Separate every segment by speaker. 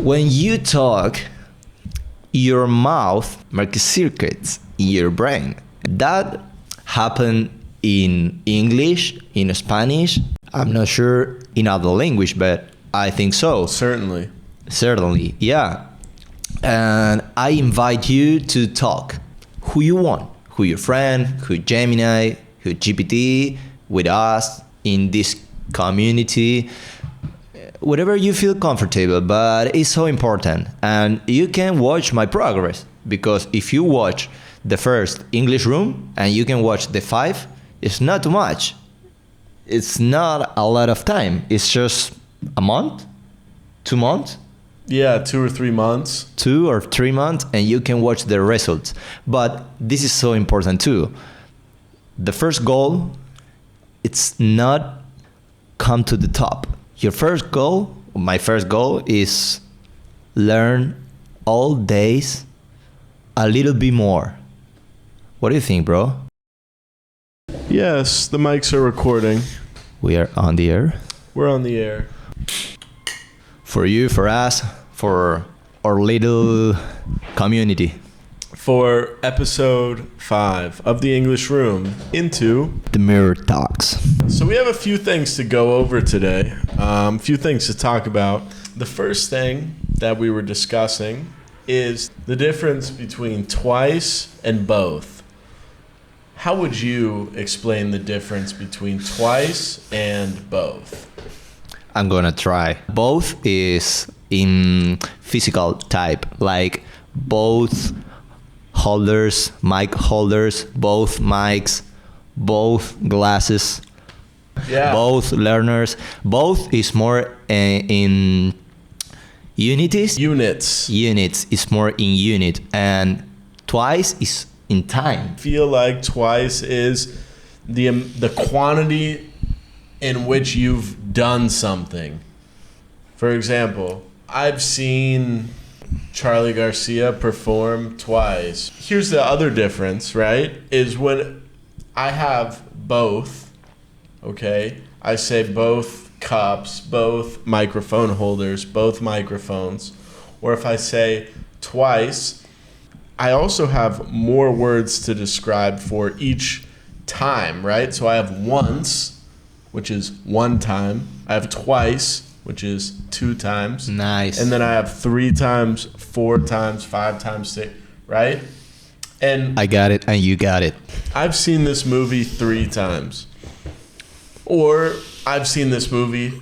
Speaker 1: When you talk, your mouth makes circuits in your brain. That happened in English, in Spanish. I'm not sure in other language, but I think so.
Speaker 2: Certainly,
Speaker 1: yeah. And I invite you to talk. Who you want? Who your friend? Who Gemini? Who GPT? With us in this community. Whatever you feel comfortable, but it's so important. And you can watch my progress, because if you watch the first English room and you can watch the 5, it's not too much. It's not a lot of time. It's just a month, 2 months.
Speaker 2: Yeah, 2 or 3 months.
Speaker 1: 2 or 3 months, and you can watch the results. But this is so important too. The first goal, it's not come to the top. Your first goal, my first goal, is learn all days a little bit more. What do you think, bro?
Speaker 2: Yes, the mics are recording.
Speaker 1: We are on the air.
Speaker 2: We're on the air.
Speaker 1: For you, for us, for our little community.
Speaker 2: For episode 5 of the English Room, into
Speaker 1: the Mirror Talks.
Speaker 2: So we have a few things to go over today. A few things to talk about. The first thing that we were discussing is the difference between twice and both. How would you explain the difference between twice and both?
Speaker 1: I'm gonna try. Both is in physical type, like both holders, mic holders, both mics, both glasses, both learners. Both is more in unities.
Speaker 2: Units
Speaker 1: is more in unit, and twice is in time.
Speaker 2: I feel like twice is the quantity in which you've done something. For example, I've seen Charlie Garcia perform twice. Here's the other difference, right? Is when I have both, okay? I say both cups, both microphone holders, both microphones. Or if I say twice, I also have more words to describe for each time, right? So I have once, which is one time. I have twice, which is 2 times.
Speaker 1: Nice.
Speaker 2: And then I have 3 times, 4 times, 5 times, 6, right? And
Speaker 1: I got it, and you got it.
Speaker 2: I've seen this movie 3 times. Or I've seen this movie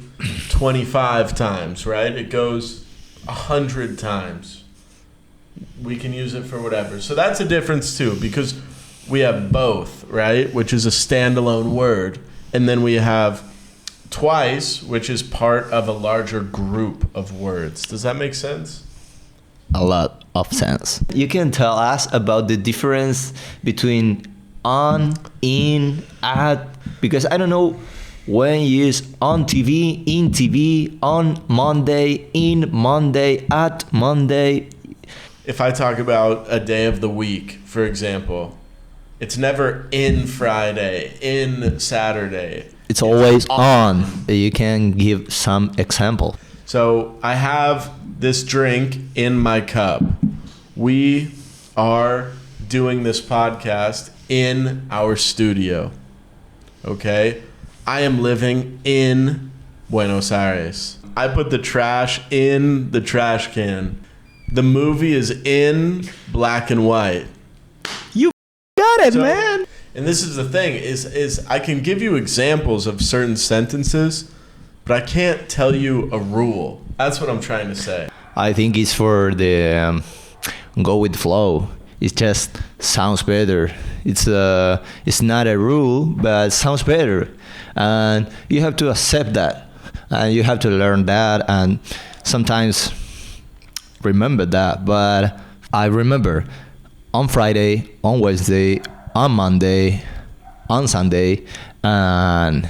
Speaker 2: 25 times, right? It goes 100 times. We can use it for whatever. So that's a difference too, because we have both, right? Which is a standalone word. And then we have twice, which is part of a larger group of words. Does that make sense?
Speaker 1: A lot of sense. You can tell us about the difference between on, in, at, because I don't know when you use on TV, in TV, on Monday, in Monday, at Monday.
Speaker 2: If I talk about a day of the week, for example, it's never in Friday, in Saturday.
Speaker 1: It's always on. You can give some example.
Speaker 2: So I have this drink in my cup. We are doing this podcast in our studio. Okay? I am living in Buenos Aires. I put the trash in the trash can. The movie is in black and white.
Speaker 1: You got it, man.
Speaker 2: And this is the thing, is I can give you examples of certain sentences, but I can't tell you a rule. That's what I'm trying to say.
Speaker 1: I think it's for the go with flow. It just sounds better. It's not a rule, but it sounds better. And you have to accept that. And you have to learn that. And sometimes remember that. But I remember on Friday, on Wednesday, on Monday, on Sunday, and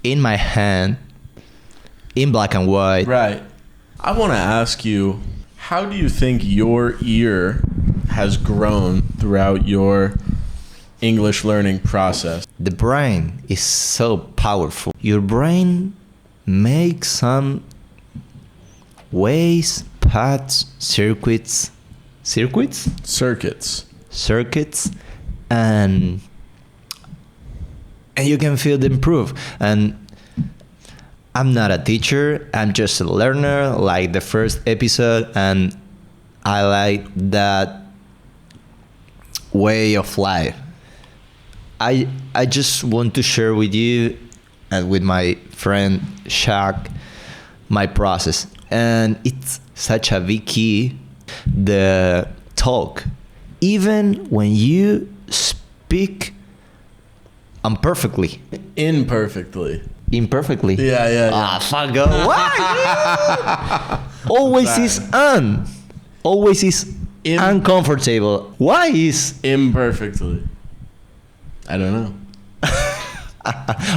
Speaker 1: in my hand, in black and white.
Speaker 2: Right. I want to ask you, how do you think your ear has grown throughout your English learning process?
Speaker 1: The brain is so powerful. Your brain makes some ways paths, circuits, and you can feel the improve. And I'm not a teacher, I'm just a learner, like the first episode, and I like that way of life. I just want to share with you and with my friend Shaq my process, and it's such a big key, the talk. Even when you speak imperfectly.
Speaker 2: Yeah.
Speaker 1: Fuck. Why? Always is uncomfortable. Why is
Speaker 2: Imperfectly. I don't know.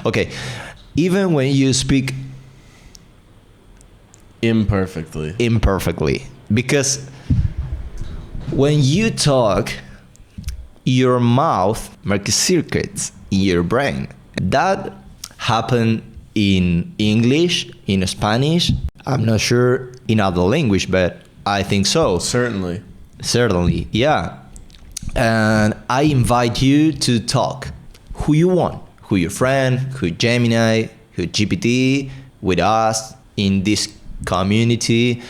Speaker 1: Okay. Even when you speak imperfectly, because when you talk, your mouth makes circuits in your brain. That happen in English, in Spanish. I'm not sure in other language, but I think so.
Speaker 2: Certainly,
Speaker 1: yeah. And I invite you to talk. Who you want? Who your friend? Who Gemini? Who GPT? With us in this community.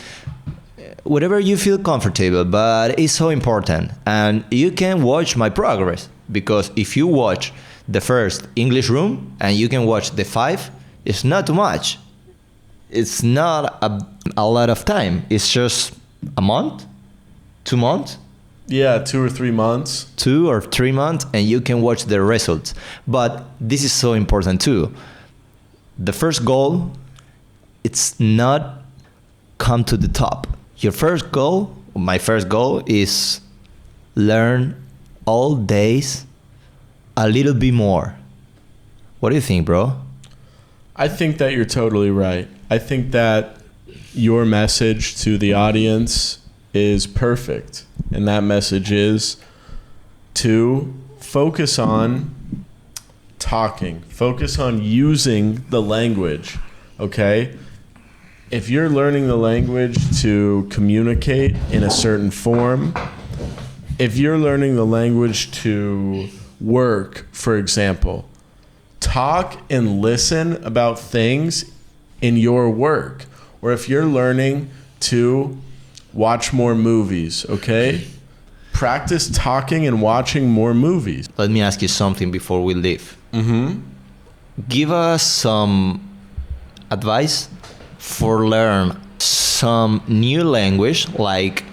Speaker 1: Whatever you feel comfortable, but it's so important. And you can watch my progress, because if you watch the first English room and you can watch the 5, it's not too much. It's not a lot of time. It's just a month, 2 months.
Speaker 2: Yeah, 2 or 3 months.
Speaker 1: 2 or 3 months, and you can watch the results. But this is so important too. The first goal, it's not come to the top. Your first goal, my first goal, is learn all days a little bit more. What do you think, bro?
Speaker 2: I think that you're totally right. I think that your message to the audience is perfect. And that message is to focus on talking, focus on using the language, okay? If you're learning the language to communicate in a certain form, if you're learning the language to work, for example, talk and listen about things in your work. Or if you're learning to watch more movies, okay? Practice talking and watching more movies.
Speaker 1: Let me ask you something before we leave.
Speaker 2: Mm-hmm.
Speaker 1: Give us some advice for learn some new language, like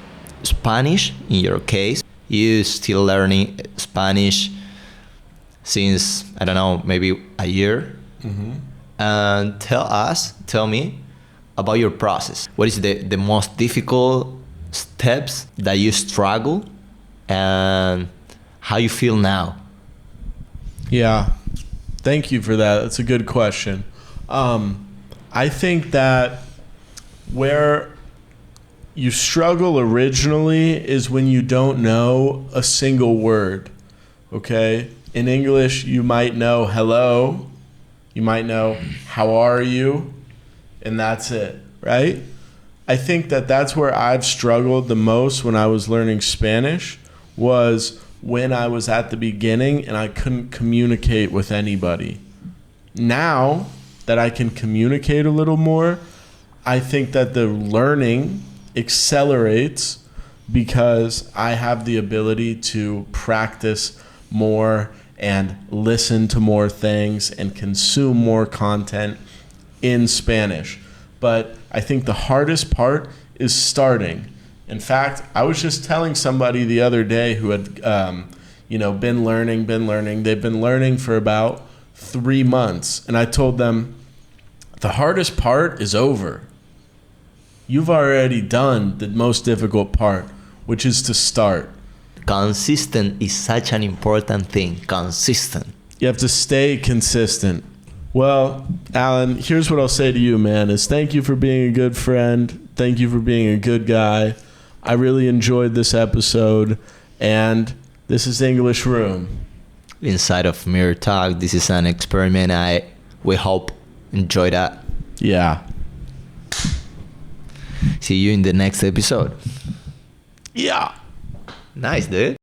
Speaker 1: Spanish in your case. You still learning Spanish since, I don't know, maybe a year.
Speaker 2: Mm-hmm.
Speaker 1: And tell me about your process. What is the most difficult steps that you struggle, and how you feel now?
Speaker 2: Yeah, thank you for that. That's a good question. I think that where you struggle originally is when you don't know a single word, okay? In English, you might know hello, you might know how are you, and that's it, right? I think that that's where I've struggled the most when I was learning Spanish, was when I was at the beginning and I couldn't communicate with anybody. Now that I can communicate a little more, I think that the learning accelerates because I have the ability to practice more and listen to more things and consume more content in Spanish. But I think the hardest part is starting. In fact, I was just telling somebody the other day who had been learning. They've been learning for about 3 months. And I told them, the hardest part is over. You've already done the most difficult part, which is to start.
Speaker 1: Consistent is such an important thing. Consistent.
Speaker 2: You have to stay consistent. Well, Alan, here's what I'll say to you, man, is thank you for being a good friend. Thank you for being a good guy. I really enjoyed this episode, and this is English Room.
Speaker 1: Inside of Mirror Talk, this is an experiment. We hope enjoy that.
Speaker 2: Yeah.
Speaker 1: See you in the next episode.
Speaker 2: Yeah.
Speaker 1: Nice, dude.